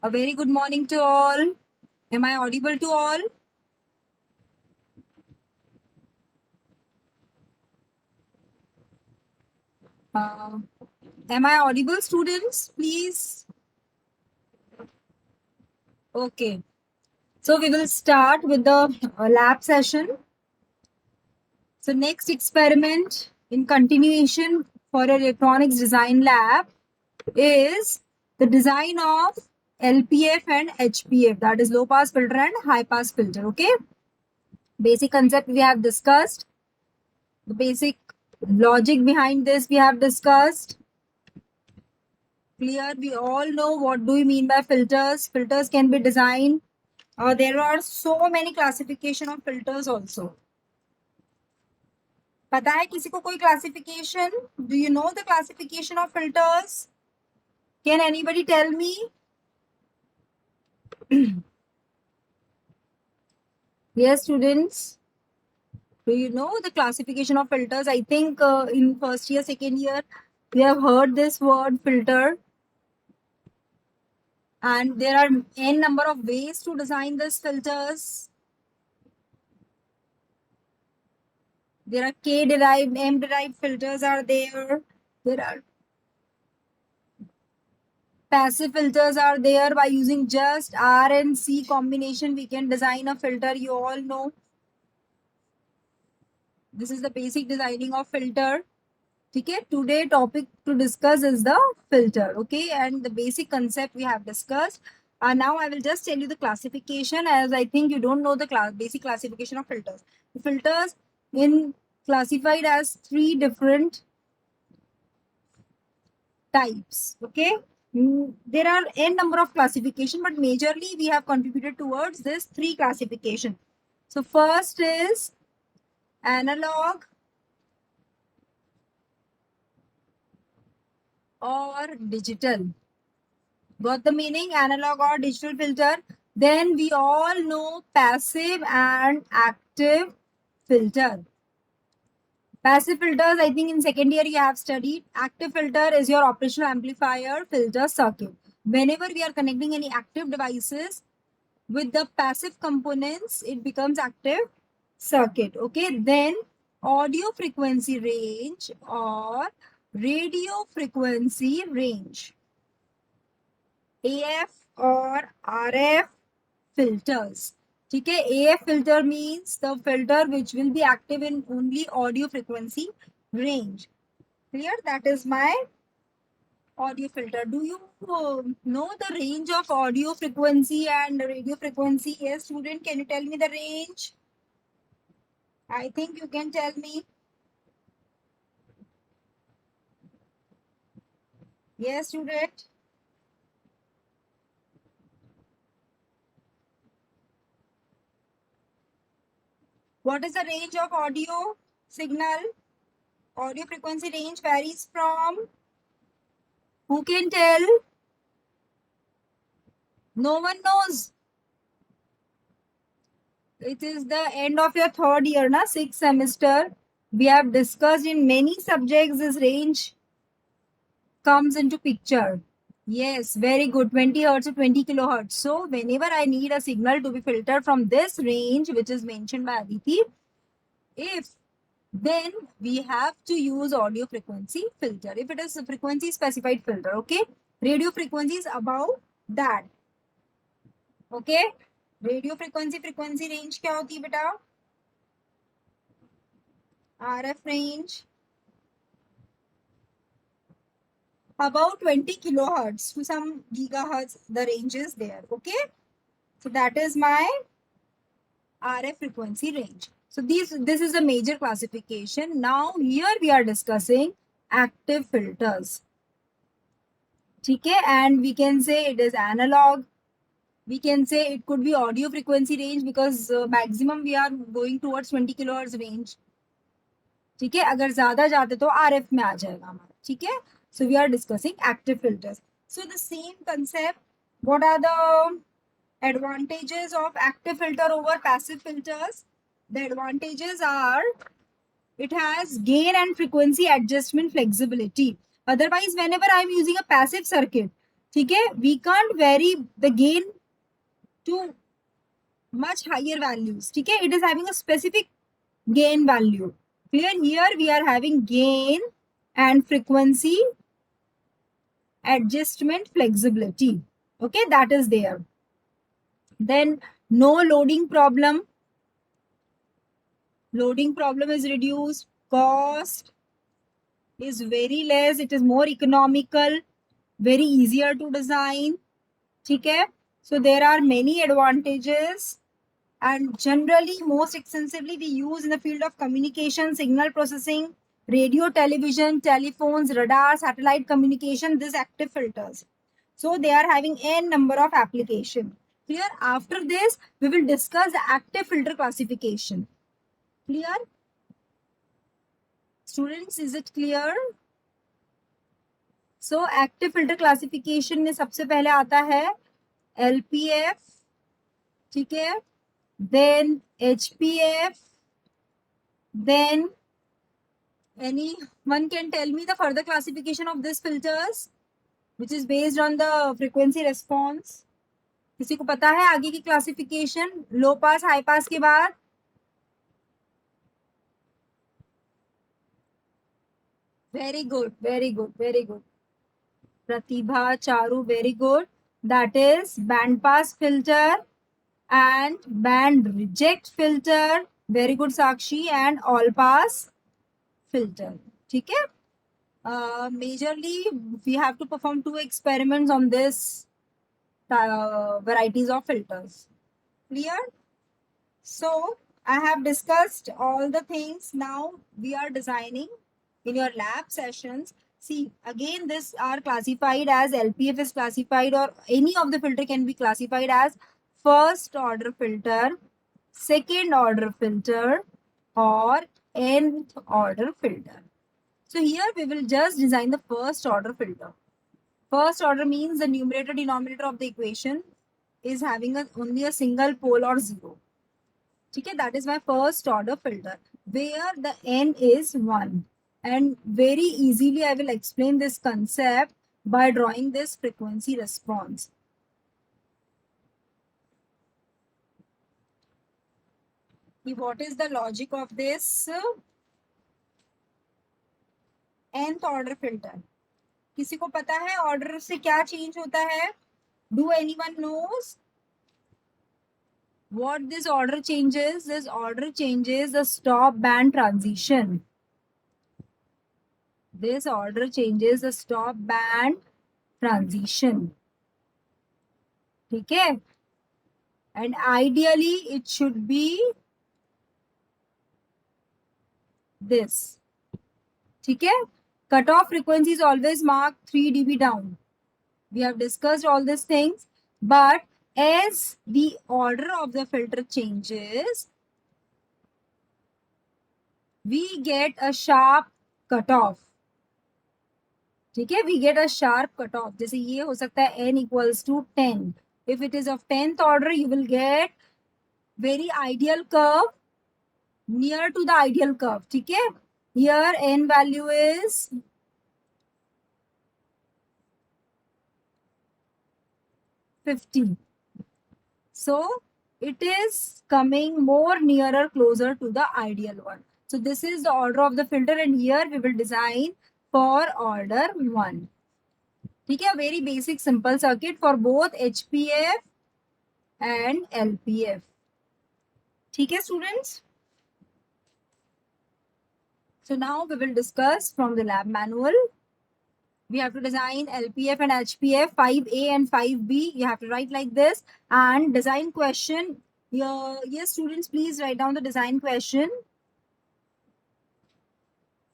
A very good morning to all. Am I audible to all? Uh, am I audible, students? Please. Okay. So we will start with the lab session. So next experiment in continuation for electronics design lab is the design of LPF and HPF, that is low pass filter and high pass filter. Okay. Basic concept we have discussed. The basic logic behind this we have discussed. Clear? We all know what do we mean by filters. Filters can be designed. There are so many classification of filters also. पता है किसी को कोई classification? Do you know the classification of filters? Can anybody tell me? Yes, students. Do you know the classification of filters? I think in first year, second year, we have heard this word filter. And there are n number of ways to design these filters. There are K-derived, M-derived filters are there. There are passive filters are there. By using just R and C combination, we can design a filter. You all know. This is the basic designing of filter. Okay, today topic to discuss is the filter. Okay, and the basic concept we have discussed. Now I will just tell you the classification, as I think you don't know the basic classification of filters. The filters in classified as 3 different types. Okay, there are n number of classification, but majorly we have contributed towards this 3 classification. So first is analog or digital. Got the meaning? Analog or digital filter. Then we all know passive and active filter. Passive filters, I think in second year you have studied. Active filter is your operational amplifier filter circuit. Whenever we are connecting any active devices with the passive components, it becomes active circuit. Okay, then audio frequency range or radio frequency range. AF or RF filters. Okay, AF filter means the filter which will be active in only audio frequency range. Clear? That is my audio filter. Do you know the range of audio frequency and radio frequency? Yes, student, can you tell me the range? I think you can tell me. Yes, student. What is the range of audio signal? Audio frequency range varies from, who can tell? No one knows. It is the end of your third year, na? Sixth semester. We have discussed in many subjects this range comes into picture. Yes, very good. 20 hertz to 20 kilohertz. So whenever I need a signal to be filtered from this range, which is mentioned by Aditi, if then we have to use audio frequency filter. If it is a frequency specified filter, okay? Radio frequency is above that. Okay? Radio frequency range क्या होती है बेटा? RF range about 20 kilohertz to some gigahertz, the range is there. Okay, so that is my RF frequency range. So this is a major classification. Now here we are discussing active filters. Okay, and we can say it is analog. We can say it could be audio frequency range because maximum we are going towards 20 kilohertz range. ठीक है, अगर ज्यादा जाते तो RF में आ जाएगा हमारा. ठीक है, so we are discussing active filters. So the same concept. What are the advantages of active filter over passive filters? The advantages are it has gain and frequency adjustment flexibility. Otherwise, whenever I am using a passive circuit, ठीक है, we can't vary the gain to much higher values. ठीक है, it is having a specific gain value. Clear? Here we are having gain and frequency adjustment flexibility. Okay, that is there. Then no loading problem. Loading problem is reduced. Cost is very less. It is more economical, very easier to design. Okay, so there are many advantages, and generally most extensively we use in the field of communication, signal processing, radio, television, telephones, radar, satellite communication, these active filters. So they are having n number of application. Clear? After this we will discuss the active filter classification. Clear? Students, is it clear? So active filter classification में सबसे पहले आता है LPF, ठीक है, then HPF, then anyone can tell me the further classification of these filters which is based on the frequency response? किसी को पता है आगे की क्लासिफिकेशन लो पास हाई पास के बाद? Very good, very good, very good. Pratibha, Charu, very good. That is band pass filter and band reject filter. Very good, Sakshi. And all pass filter. ठीक है? Majorly we have to perform 2 experiments on this varieties of filters. Clear? So I have discussed all the things. Now we are designing in your lab sessions. See, again, this are classified as LPF is classified, or any of the filter can be classified as first order filter, second order filter, or nth order filter. So here we will just design the first order filter. First order means the numerator denominator of the equation is having only a single pole or zero. Okay, that is my first order filter where the n is 1. And very easily I will explain this concept by drawing this frequency response. What is the logic of this nth order filter? किसी को पता है order से क्या change होता है? Do anyone knows what this order changes? This order changes the stop band transition. This order changes the stop band transition. ठीक है? And ideally it should be this. ठीक है? Cutoff frequency is always marked 3 dB down. We have discussed all these things, but as the order of the filter changes, we get a sharp cutoff. ठीक है? We get a sharp cutoff. जैसे ये हो सकता है n equals to 10. If it is of 10th order, you will get very ideal curve near to the ideal curve. ठीक है? Here n value is 50. So it is coming more nearer closer to the ideal one. So this is the order of the filter, and here we will design for order 1. ठीक है? Very basic simple circuit for both HPF and LPF. ठीक है students? So now we will discuss from the lab manual. We have to design LPF and HPF 5A and 5B. You have to write like this. And design question. Yes, students, please write down the design question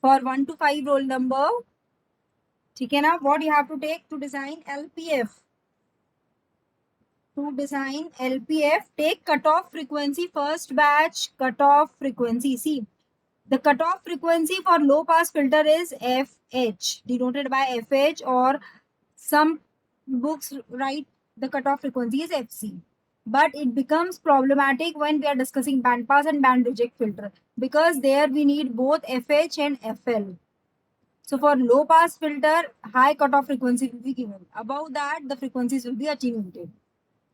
for 1 to 5 roll number. ठीक है ना? What you have to take to design LPF? To design LPF, take cutoff frequency, first batch cutoff frequency. See, the cutoff frequency for low pass filter is FH, denoted by FH, or some books write the cutoff frequency is FC. But it becomes problematic when we are discussing band pass and band reject filter, because there we need both FH and FL. So for low pass filter, high cutoff frequency will be given. Above that, the frequencies will be attenuated.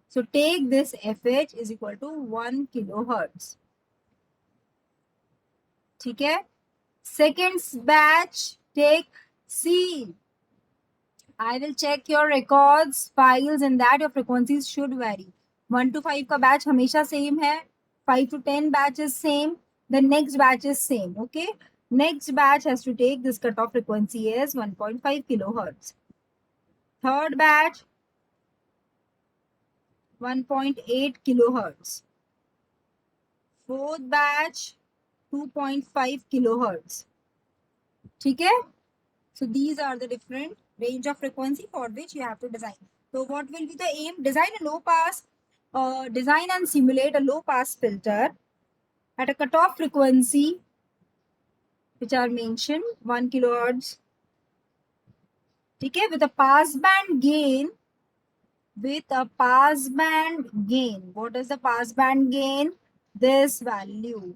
So take this FH is equal to 1 kilohertz. ठीक है? Second batch, take C. I will check your records, files, and that your frequencies should vary. 1 to 5 का batch हमेशा same है. 5 to 10 batch is same. The next batch is same. Okay. Next batch has to take this cutoff frequency is 1.5 kilohertz. Third batch 1.8 kilohertz. Fourth batch 2.5 kilohertz. ठीक है? So these are the different range of frequency for which you have to design. So what will be the aim? Design a low pass, design and simulate a low pass filter at a cutoff frequency which are mentioned 1 kilohertz. Okay, with a pass band gain. With a pass band gain. What is the pass band gain? This value.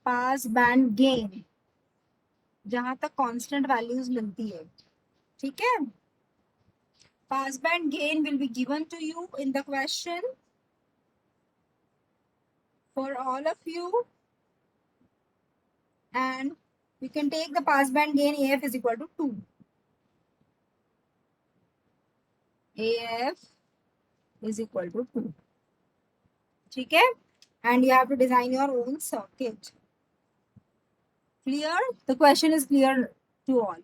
Pass band gain. जहां तक constant values मिलती है. ठीक है? Passband gain will be given to you in the question for all of you, and you can take the passband gain AF is equal to 2. AF is equal to 2. Okay? And you have to design your own circuit. Clear? The question is clear to all.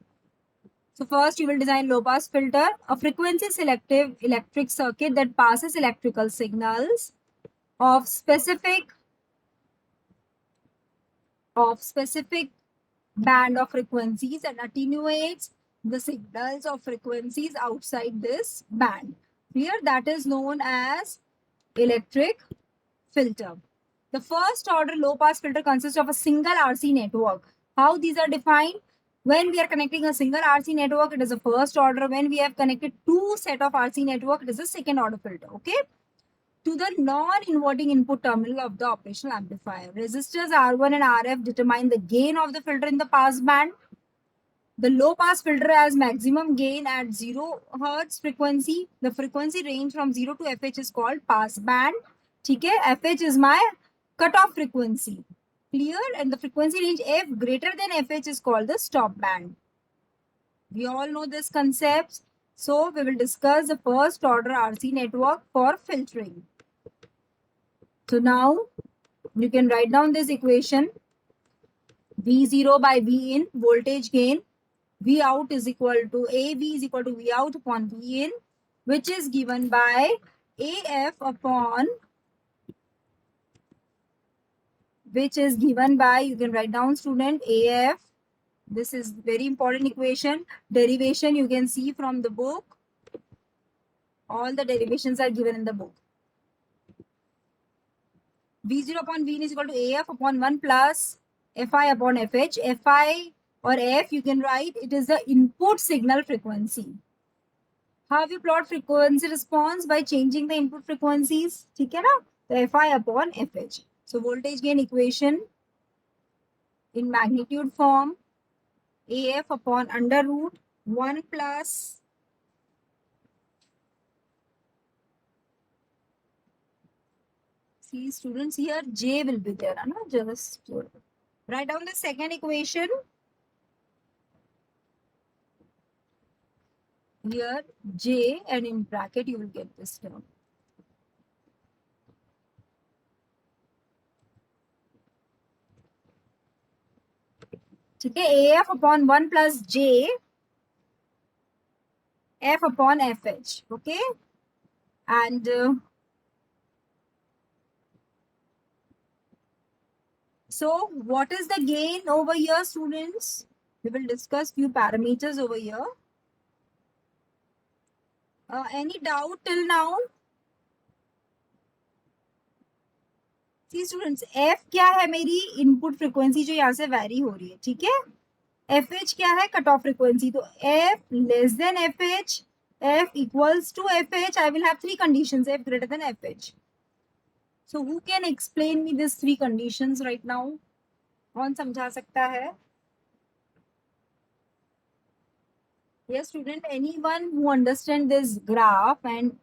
So first you will design low pass filter, a frequency selective electric circuit that passes electrical signals of specific band of frequencies and attenuates the signals of frequencies outside this band. Here that is known as electric filter. The first order low pass filter consists of a single RC network. How these are defined? When we are connecting a single RC network, it is a first order. When we have connected two set of RC network, it is a second order filter. Okay. To the non-inverting input terminal of the operational amplifier. Resistors R1 and RF determine the gain of the filter in the pass band. The low pass filter has maximum gain at 0 Hz frequency. The frequency range from 0 to FH is called pass band. Okay, FH is my cutoff frequency. Clear? And the frequency range F greater than FH is called the stop band. We all know this concept. So we will discuss the first order RC network for filtering. So now you can write down this equation. V0 by V in, voltage gain. V out is equal to AV is equal to V out upon V in, which is given by AF upon, which is given by, you can write down student, AF. This is very important equation. Derivation you can see from the book. All the derivations are given in the book. V0 upon V in is equal to AF upon 1 plus Fi upon Fh. Fi or F you can write, it is the input signal frequency. How you plot frequency response? By changing the input frequencies. ठीक है ना? तो Fi upon Fh. So voltage gain equation in magnitude form, AF upon under root 1 plus see students here J will be there. Na? Just write down the second equation. Here J and in bracket you will get this term. Okay, AF upon 1 plus J F upon FH. Okay, and so what is the gain over here, students? We will discuss few parameters over here. Any doubt till now? See students, F क्या है मेरी input frequency जो यहाँ से vary हो रही है, ठीक है? FH क्या है कट ऑफ फ्रीक्वेंसी, तो F less than FH, F equals to FH. I will have three conditions, F greater than FH. So who can explain me these three conditions right now? कौन समझा सकता है? Yes, student, anyone who understand this graph and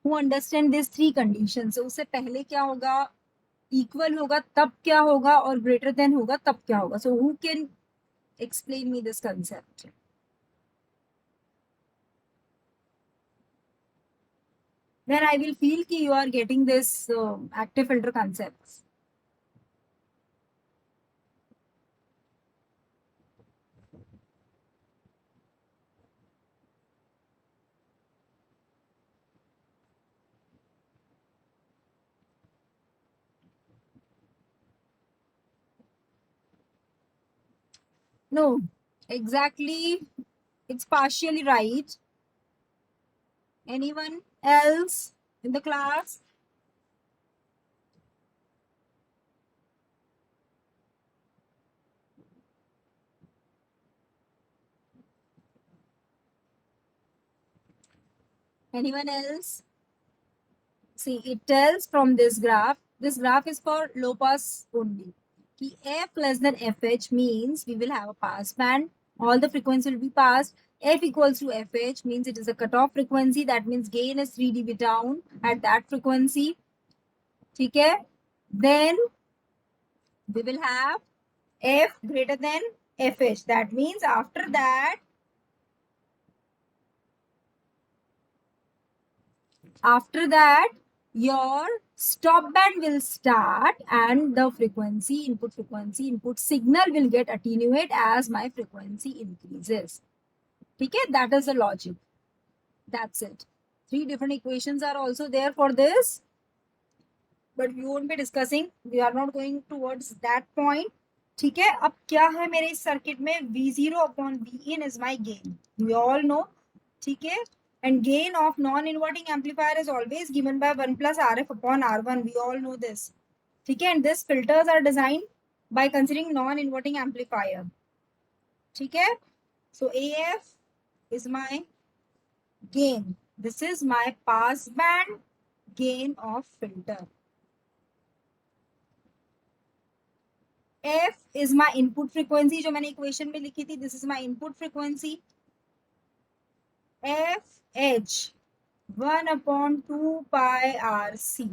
who understand these three conditions, so उससे पहले क्या होगा, equal होगा तब क्या होगा, और ग्रेटर देन होगा तब क्या होगा. So who can explain me this concept? Then I will feel कि you are getting this active filter concepts. No, exactly. It's partially right. Anyone else in the class? Anyone else? See, it tells from this graph. This graph is for low pass only. Ki F less than FH means we will have a pass band. All the frequency will be passed. F equals to FH means it is a cutoff frequency. That means gain is 3 dB down at that frequency. Okay? Then we will have F greater than FH. That means after that your stop band will start and the input signal will get attenuate as my frequency increases. Okay, that is the logic. That's it. Three different equations are also there for this, but we won't be discussing. We are not going towards that point. ठीक है, अब क्या है मेरे इस circuit में, V0 upon Vin is my gain. We all know. ठीक है, and gain of non-inverting amplifier is always given by 1 plus RF upon R1. We all know this. ठीक है, and these filters are designed by considering non-inverting amplifier. ठीक है, so AF is my gain. This is my pass band gain of filter. F is my input frequency जो मैंने equation में लिखी थी. This is my input frequency. FH 1 upon 2 pi RC.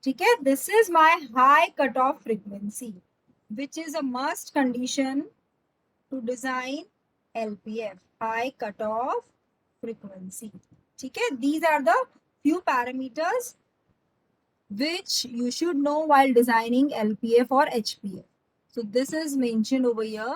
ठीक है, this is my high cutoff frequency, which is a must condition to design LPF, high cutoff frequency. ठीक है, these are the few parameters which you should know while designing LPF or HPF. So this is mentioned over here.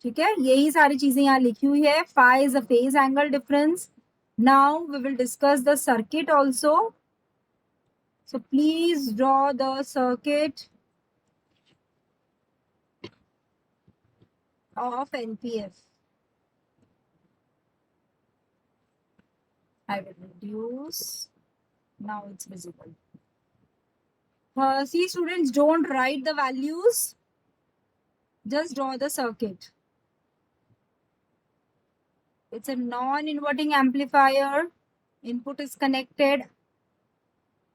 ठीक है, यही सारी चीजें यहाँ लिखी हुई है. Phi is the phase angle difference. Now we will discuss the circuit also. So please draw the circuit of LPF. I will reduce. Now it's visible. See, students, don't write the values. Just draw the circuit. It's a non-inverting amplifier. Input is connected.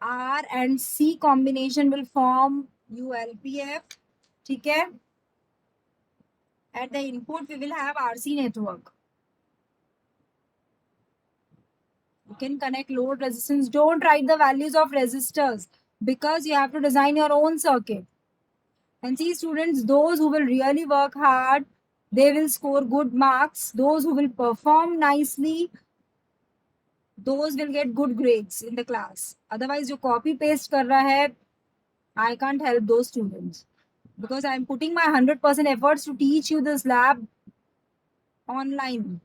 R and C combination will form ULPF. ठीक है? At the input, we will have RC network. You can connect load resistance. Don't write the values of resistors because you have to design your own circuit. And see, students, those who will really work hard, they will score good marks. Those who will perform nicely, those will get good grades in the class. Otherwise, जो copy paste कर रहा है, I can't help those students because I'm putting my 100% efforts to teach you this lab online,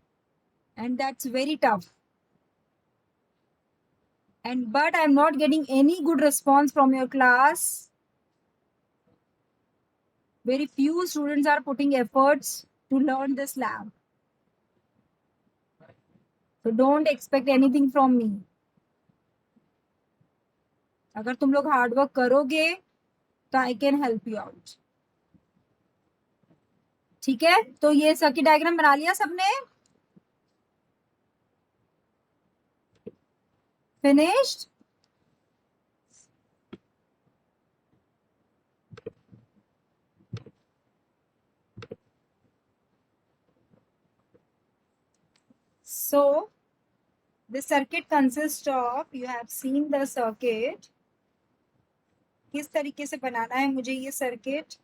and that's very tough. But I'm not getting any good response from your class. Very few students are putting efforts to learn this lab. So don't expect anything from me. अगर तुम लोग hard work करोगे तो I can help you out. ठीक है, तो ये circuit diagram बना लिया सबने? Finished? So the circuit consists of, you have seen the circuit, किस तरीके से बनाना है मुझे ये circuit,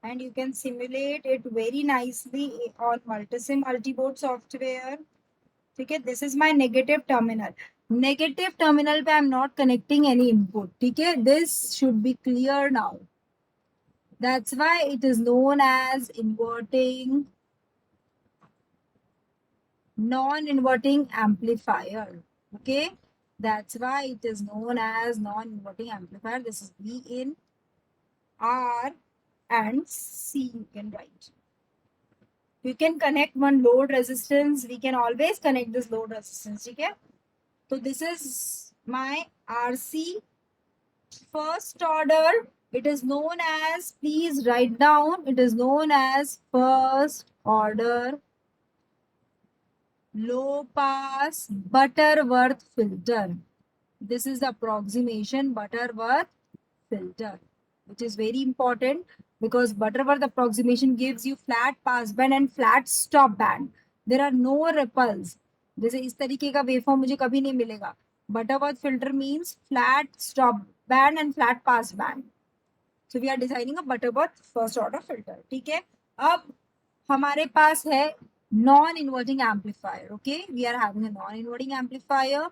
and you can simulate it very nicely on Multisim multiboard software. ठीक है, this is my negative terminal. Negative terminal पे I'm not connecting any input. ठीक है, this should be clear now. That's why it is known as inverting non-inverting amplifier. Okay, that's why it is known as non-inverting amplifier. This is V in, R and C, you can write. You can connect one load resistance. We can always connect this load resistance. Okay, so this is my RC first order. It is known as, please write down, it is known as first order low pass Butterworth filter. This is the approximation Butterworth filter, which is very important because Butterworth approximation gives you flat pass band and flat stop band. There are no ripples. जैसे इस तरीके का waveform मुझे कभी नहीं मिलेगा. Butterworth filter means flat stop band and flat pass band. So we are designing a Butterworth first order filter. ठीक है, अब हमारे पास है non inverting amplifier. Okay, we are having a non inverting amplifier.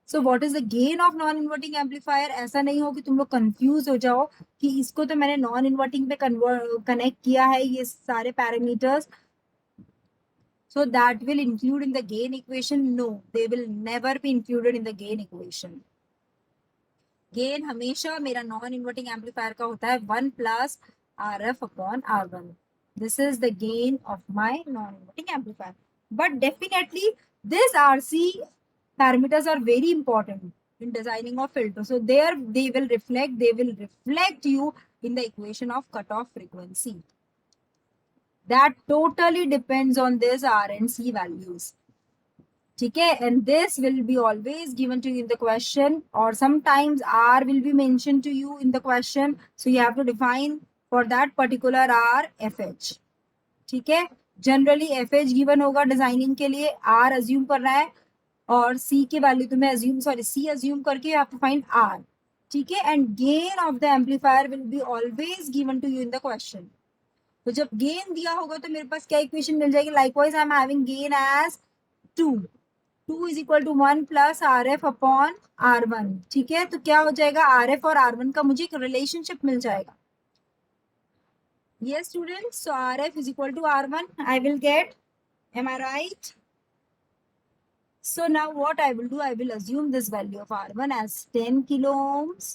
So what is the gain of non inverting amplifier? ऐसा नहीं हो कि तुम लोग कंफ्यूज हो जाओ कि इसको तो मैंने नॉन इन्वर्टिंग पे कनेक्ट किया है ये सारे parameters, so that will include in the gain equation. No, they will never be included in the gain equation. Gain हमेशा मेरा नॉन इन्वर्टिंग एम्पलीफायर का होता है 1 plus RF upon R1. This is the gain of my non-inverting amplifier. But definitely this RC parameters are very important in designing of filter. So there they will reflect you in the equation of cutoff frequency. That totally depends on this R and C values. ठीक है, and this will be always given to you in the question, or sometimes R will be mentioned to you in the question. So you have to define for that particular R FH. ठीक है, generally FH given होगा designing के लिए, R assume करना है और C की value तुम्हें अज्यूम C अज्यूम करके you have to find R. ठीक है, and gain of the amplifier will be always given to you in the question. तो जब गेन दिया होगा तो मेरे पास क्या इक्वेशन मिल जाएगी? Likewise I am having gain as 2 is equal to 1 plus RF upon R1. ठीक है, तो क्या हो जाएगा? RF और R1 का मुझे एक रिलेशनशिप मिल जाएगा. Yes, students. So RF is equal to R1. I will get. Am I right? So now what I will do? I will assume this value of R1 as 10 kilo ohms,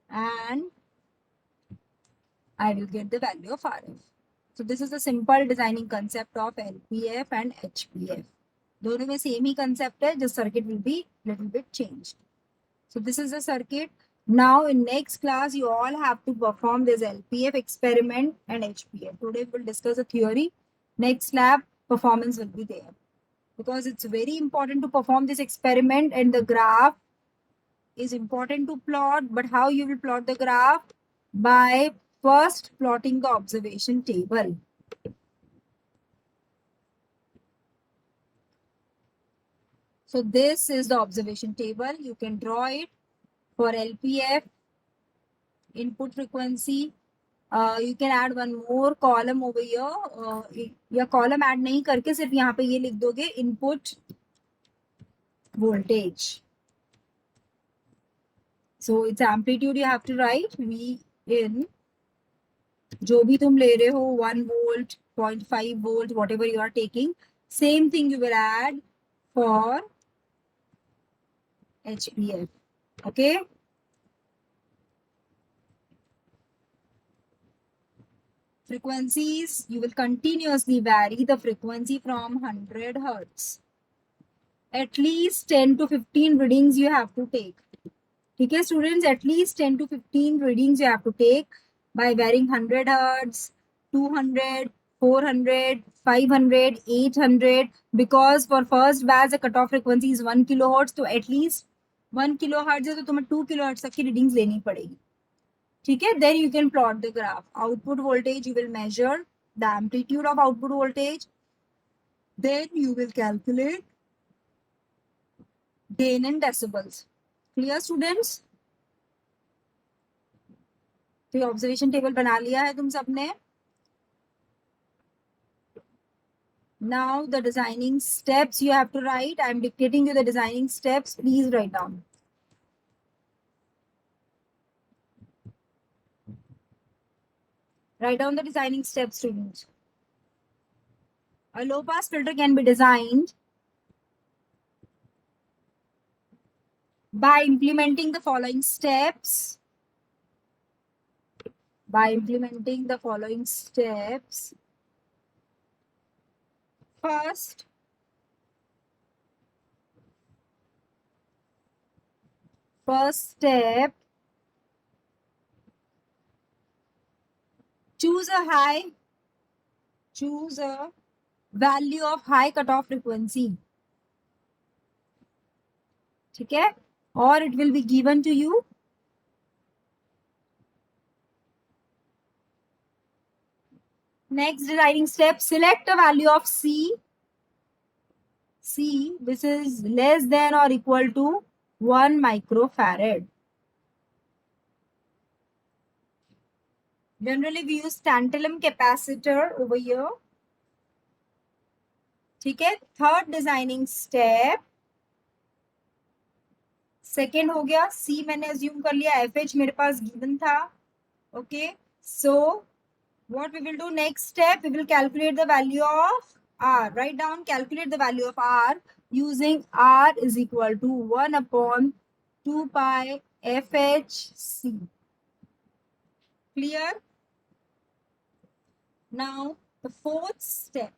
and I will get the value of RF. So this is the simple designing concept of LPF and HPF. दोनों में same ही concept है, just circuit will be little bit changed. So this is the circuit. Now in next class you all have to perform this LPF experiment and HPF. Today we will discuss the theory. Next lab performance will be there, because it's very important to perform this experiment, and the graph is important to plot. But how you will plot the graph? By first plotting the observation table. So this is the observation table. You can draw it for LPF input frequency. You can add one more column over here. या column add नहीं करके सिर्फ यहाँ पे ये लिख दोगे input voltage. So its amplitude you have to write V in, जो भी तुम ले रहे हो 1 volt, 0.5 volt, whatever you are taking, same thing you will add for HPF. Okay. Frequencies, you will continuously vary the frequency from 100 hertz. At least 10 to 15 readings you have to take. ठीक है students, at least 10 to 15 readings you have to take by varying 100 hertz, 200, 400, 500, 800, because for first batch the cutoff frequency is 1 kilohertz. तो at least 1 kilohertz है तो तुम्हें 2 kilohertz तक की readings लेनी पड़ेगी. ठीक है, then you can plot the graph. Output voltage you will measure the amplitude of output voltage. Then you will calculate gain in decibels. Clear students? तो ये ऑब्जर्वेशन टेबल बना लिया है तुम सबने. Now the designing steps you have to write. I am dictating you the designing steps. Please write down. Write down the designing steps, students. A low pass filter can be designed by implementing the following steps. By implementing the following steps. First, step, choose a value of high cutoff frequency. ठीक है? Or it will be given to you. Next designing step, select a value of C. This is less than or equal to 1 microfarad. Generally, we use tantalum capacitor over here. ठीक है? Third designing step. Second हो गया, C मैंने assume कर लिया, FH मेरे पास given था. Okay, so what we will do next step, we will calculate the value of R. Write down, calculate the value of R using R is equal to 1 upon 2 pi FHC. Clear? Now, the fourth step.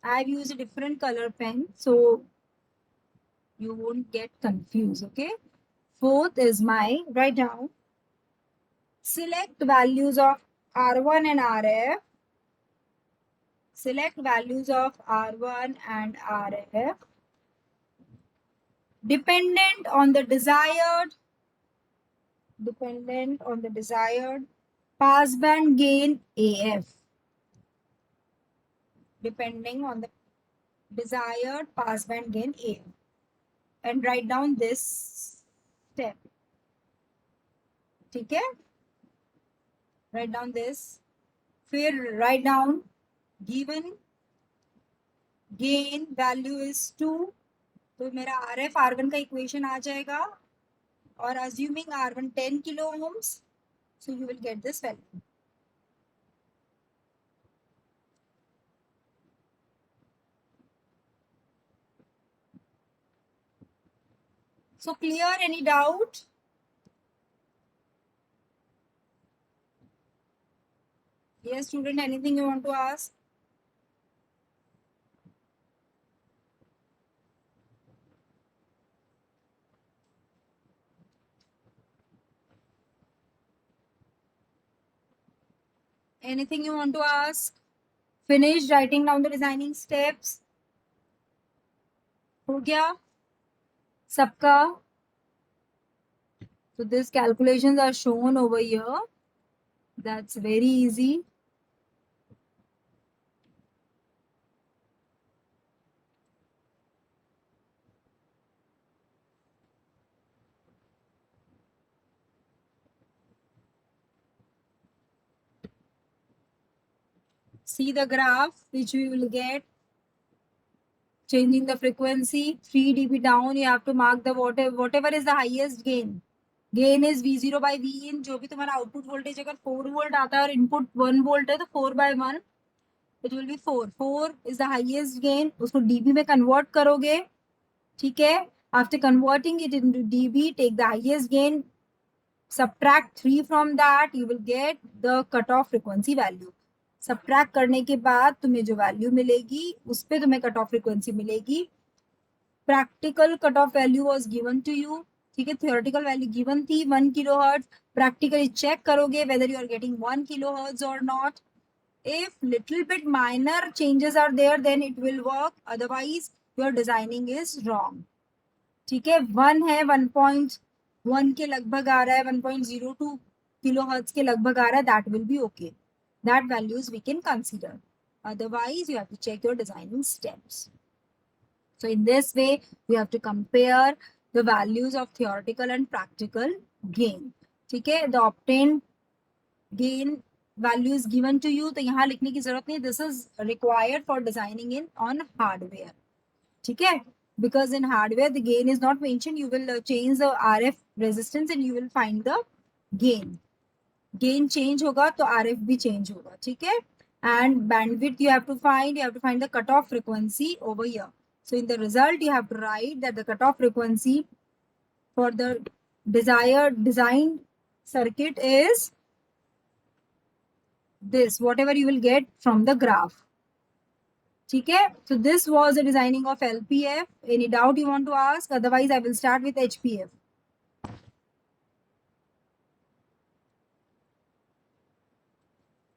I've used a different color pen, so you won't get confused, okay? Fourth is my, write down, select values of R1 and RF. Select values of R1 and RF dependent on the desired passband gain AF. Depending on the desired passband gain AF. And write down this step. ठीक है? Write down this. फिर write down given gain value is 2. तो मेरा RF R1 का equation आ जाएगा. और assuming R1 10 kilo ohms, so you will get this value. So clear? Any doubt? Yes, student, anything you want to ask? Anything you want to ask? Finish writing down the designing steps. हो गया सबका? So these calculations are shown over here. That's very easy. See the graph which we will get. Changing the frequency 3 dB down, you have to mark the whatever is the highest gain. Gain is V0 by V in. जो भी तुम्हारा output voltage अगर 4 volt आता है और input 1 volt है तो 4 by 1 it will be 4. 4 is the highest gain. उसको dB में convert करोगे. ठीक है? After converting it into dB, take the highest gain, subtract 3 from that, you will get the cutoff frequency value. Subtract करने के बाद तुम्हें जो वैल्यू मिलेगी उस पे तुम्हें कट ऑफ फ्रीक्वेंसी मिलेगी. Practical cut off value was given to you. ठीक है? थियोरेटिकल वैल्यू गिवन थी 1 किलोहर्ट्ज. प्रैक्टिकली चेक करोगे whether you are getting 1 kilohertz और not. If little bit minor changes are there, then it will work. Otherwise, your designing is wrong. ठीक है? 1 है, 1.1 के लगभग आ रहा है, 1.02 किलोहर्ट्ज के लगभग आ रहा है, that will be okay. That values we can consider. Otherwise, you have to check your designing steps. So in this way, you have to compare the values of theoretical and practical gain. ठीक है, the obtained gain value is given to you. तो यहाँ लिखने की जरूरत नहीं. This is required for designing in on hardware. ठीक है, because in hardware the gain is not mentioned. You will change the RF resistance and you will find the gain. Gain change होगा तो RF भी change होगा. ठीक है, and bandwidth you have to find the cutoff frequency over here. So in the result, you have to write that the cutoff frequency for the desired design circuit is this, whatever you will get from the graph. Okay, so this was the designing of LPF. Any doubt you want to ask? Otherwise, I will start with HPF.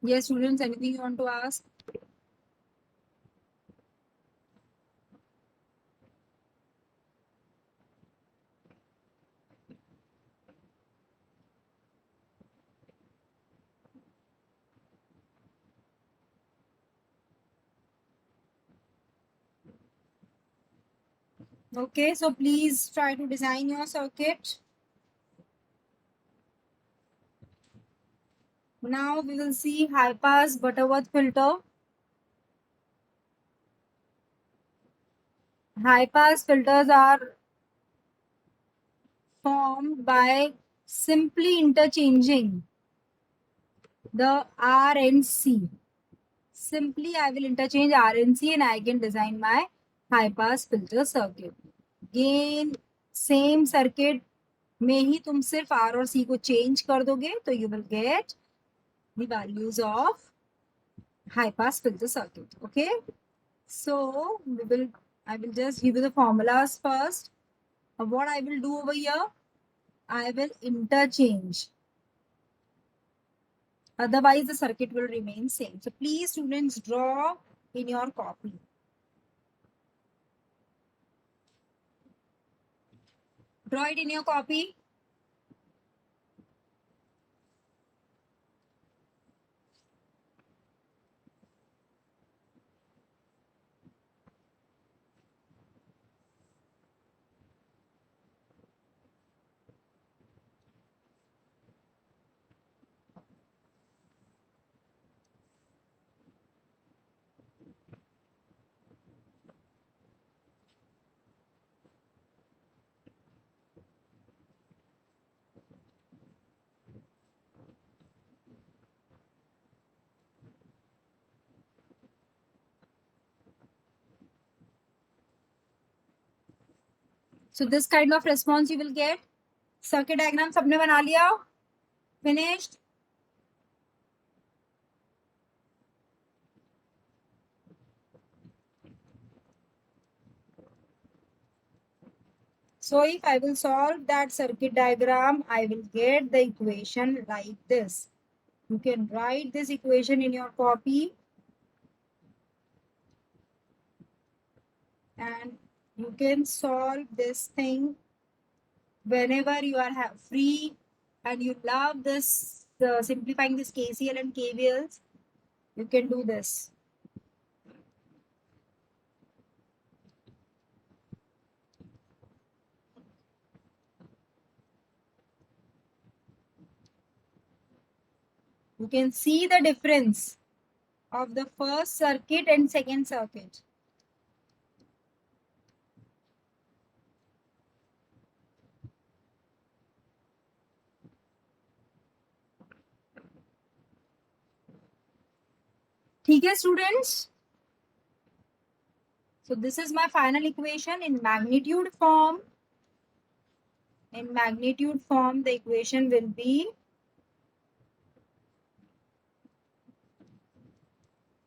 Yes, students, anything you want to ask? Okay, so please try to design your circuit. Now we will see high pass Butterworth filter. High pass filters are formed by simply interchanging the R and C. Simply I will interchange R and C and I can design my high pass filter circuit. Gain same circuit में ही तुम सिर्फ R और C को change कर दोगे तो you will get the values of high pass filter circuit. Okay, so I will just give you the formulas first. What I will do over here, I will interchange. Otherwise, the circuit will remain same. So please, students, draw in your copy. Draw it in your copy. So this kind of response you will get. Circuit diagram सबने बना लिया? Finished? So if I will solve that circuit diagram, I will get the equation like this. You can write this equation in your copy and you can solve this thing whenever you are free and you love this simplifying this KCL and KVLs. You can do this. You can see the difference of the first circuit and second circuit. ठीक है students? So this is my final equation in magnitude form. In magnitude form, the equation will be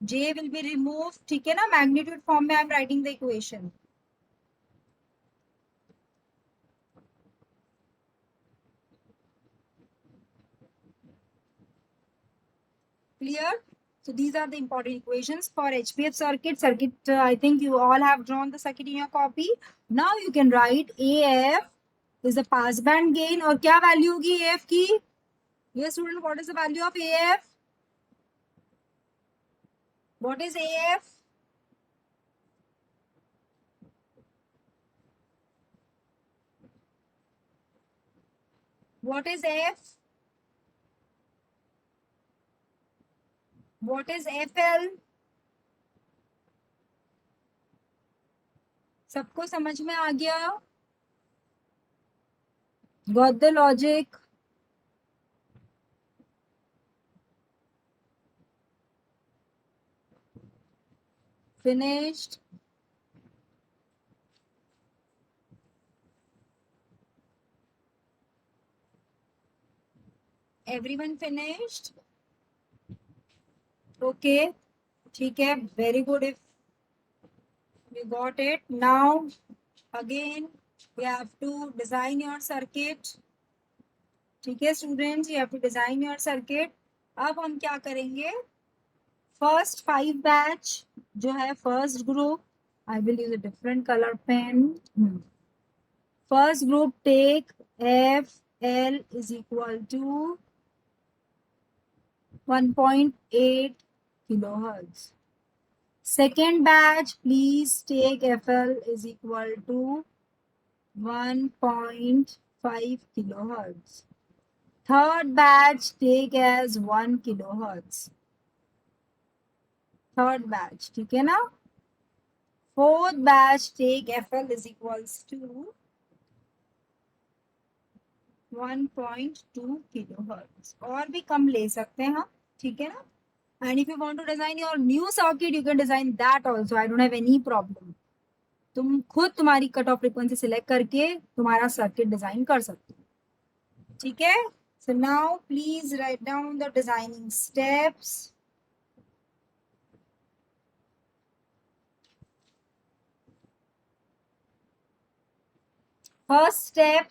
J will be removed. ठीक है ना? Magnitude form में I am writing the equation. Clear? So these are the important equations for HPF circuit. I think you all have drawn the circuit in your copy. Now you can write AF is the passband gain. और क्या value होगी AF की? Yes, student, what is the value of AF? What is AF? What is F? What is FL? सबको समझ में आ गया? Got the logic? Finished? Everyone finished? Okay. ठीक है. Very good if you got it. Now again you have to design your circuit. ठीक है students, you have to design your circuit. अब हम क्या करेंगे? First 5 batch जो है first group, I will use a different color pen. First group take FL is equal to 1.8 kilohertz. Second batch, please take FL is equal to 1.5 kilohertz. Third batch, take as 1 kilohertz. Third batch, ठीक है ना? Fourth batch, take FL is equals to 1.2 kilohertz. और भी कम ले सकते हैं हम, ठीक है ना? And if you want to design your new circuit, you can design that also. I don't have any problem. तुम खुद तुम्हारी कट ऑफ फ्रीक्वेंसी सिलेक्ट करके तुम्हारा सर्किट डिजाइन कर सकते हो, ठीक है? So now please write down the designing steps. First step,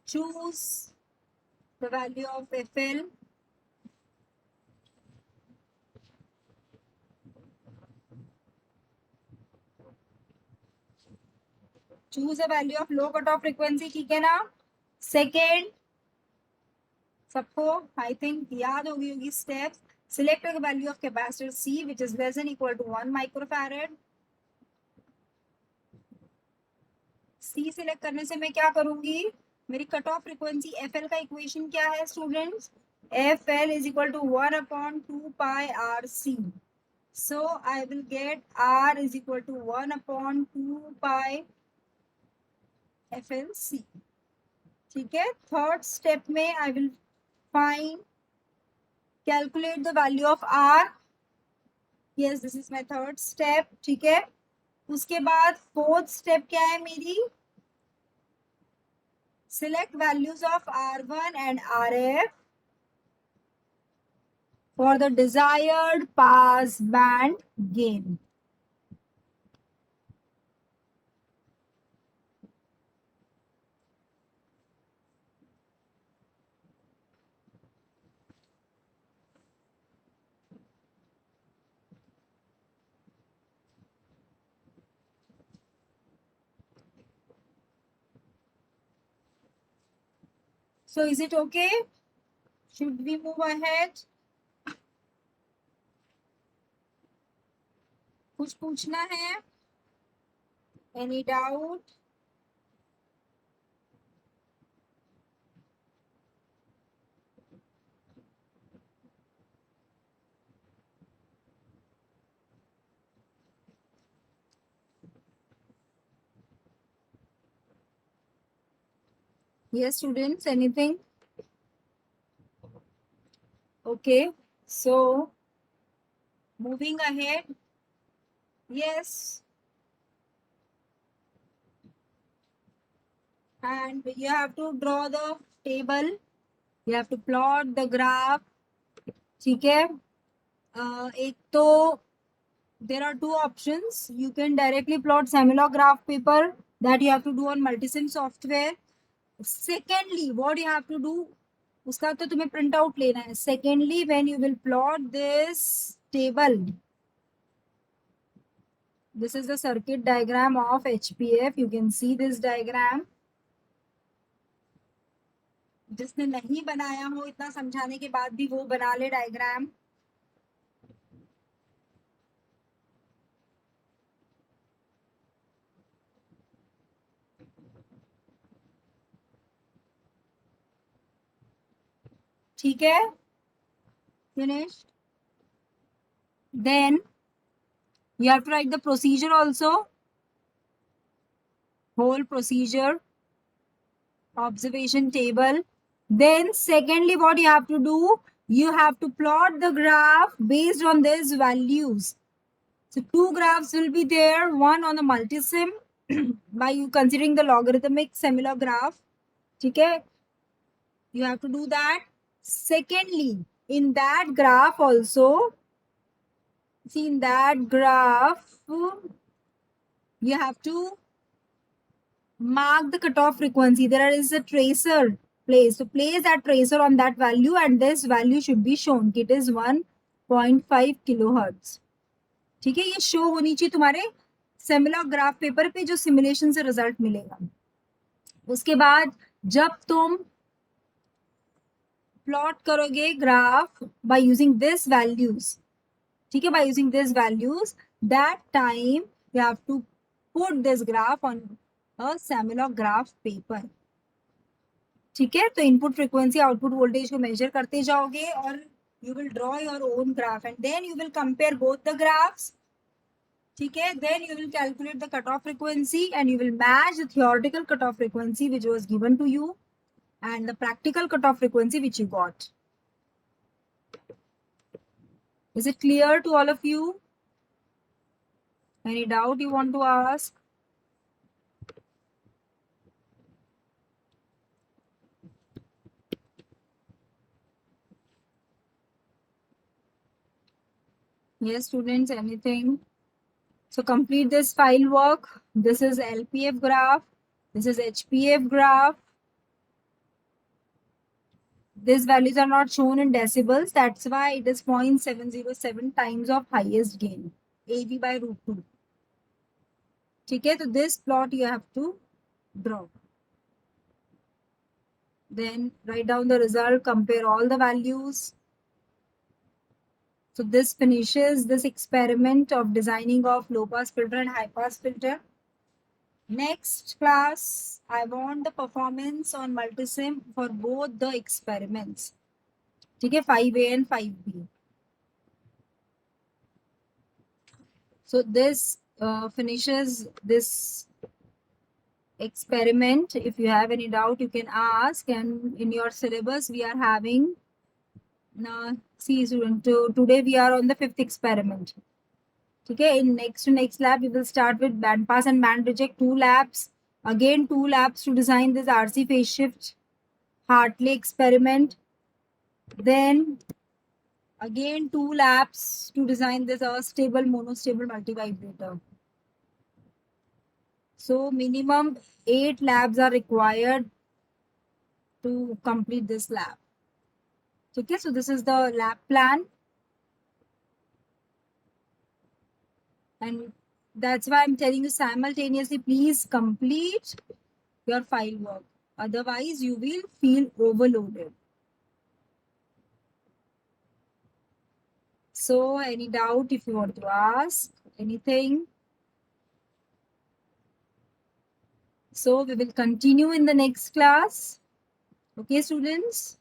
choose the value of FL. Choose a value of low cutoff frequency, ठीक है ना? Second, सबको I think याद होगी steps. Select the value of capacitor C which is less than equal to 1 microfarad. C select करने से मैं क्या करूंगी? मेरी कट ऑफ फ्रीक्वेंसी FL का इक्वेशन क्या है students? FL is equal to 1 upon 2 pi RC. So I will get R is equal to 1 upon 2 pi FLC. ठीक है? थर्ड स्टेप में I will find, calculate the value of R. Yes, this is my third step. ठीक है? उसके बाद fourth step क्या है मेरी? Select values of R1 and RF for the desired pass band gain. So is it okay? Should we move ahead? कुछ पूछना है? Any doubt? Yes, students, anything? Okay, so moving ahead. Yes. And you have to draw the table. You have to plot the graph. ठीक है? एक तो there are two options. You can directly plot Samila graph paper that you have to do on Multisim software. Secondly, what you have to do, उसका तो तुम्हें print out लेना है. Secondly, when you will plot this table, this is the circuit diagram of HPF. You can see this diagram. जिसने नहीं बनाया हो इतना समझाने के बाद भी वो बना ले डायग्राम। ठीक है, finished. Then you have to write the procedure also, whole procedure, observation table. Then secondly, what you have to do, you have to plot the graph based on these values. So two graphs will be there, one on the multisim by you considering the logarithmic similar graph. Okay, you have to do that. Secondly, in that graph also, see in that graph, you have to mark the cutoff frequency. There is a tracer placed. So place that tracer on that value and this value should be shown. It is 1.5 kilohertz. ठीक है, ये show होनी चाहिए तुम्हारे similar graph paper पे जो simulation से result मिलेगा। उसके बाद जब तुम प्लॉट करोगे graph by using this values, ठीक है, by using this values, that time you have to put this graph on a similar graph paper. ठीक है, तो इनपुट फ्रीक्वेंसी आउटपुट वोल्टेज को मेजर करते जाओगे और you will draw your own graph and then you will compare both the graphs. ठीक है, then you will calculate the cutoff frequency and you will match the theoretical cutoff frequency which was given to you and the practical cutoff frequency which you got. Is it clear to all of you? Any doubt you want to ask? Yes, students, anything? So complete this file work. This is LPF graph. This is HPF graph. These values are not shown in decibels. That's why it is 0.707 times of highest gain. AB by root 2. ठीक है, तो this plot you have to draw. Then write down the result, compare all the values. So this finishes this experiment of designing of low pass filter and high pass filter. Next class, I want the performance on multisim for both the experiments. ठीक है, 5A and 5B. So this finishes this experiment. If you have any doubt, you can ask. And in your syllabus, we are having. See, student, today we are on the 5th experiment. Okay, in next lab, we will start with band pass and band reject, 2 labs. Again, 2 labs to design this RC phase shift Hartley experiment. Then again 2 labs to design this stable monostable multivibrator. So minimum 8 labs are required to complete this lab. Okay, so this is the lab plan. And that's why I'm telling you simultaneously, please complete your file work. Otherwise, you will feel overloaded. So, any doubt if you want to ask anything? So, we will continue in the next class. Okay, students?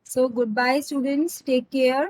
So, goodbye, students. Take care.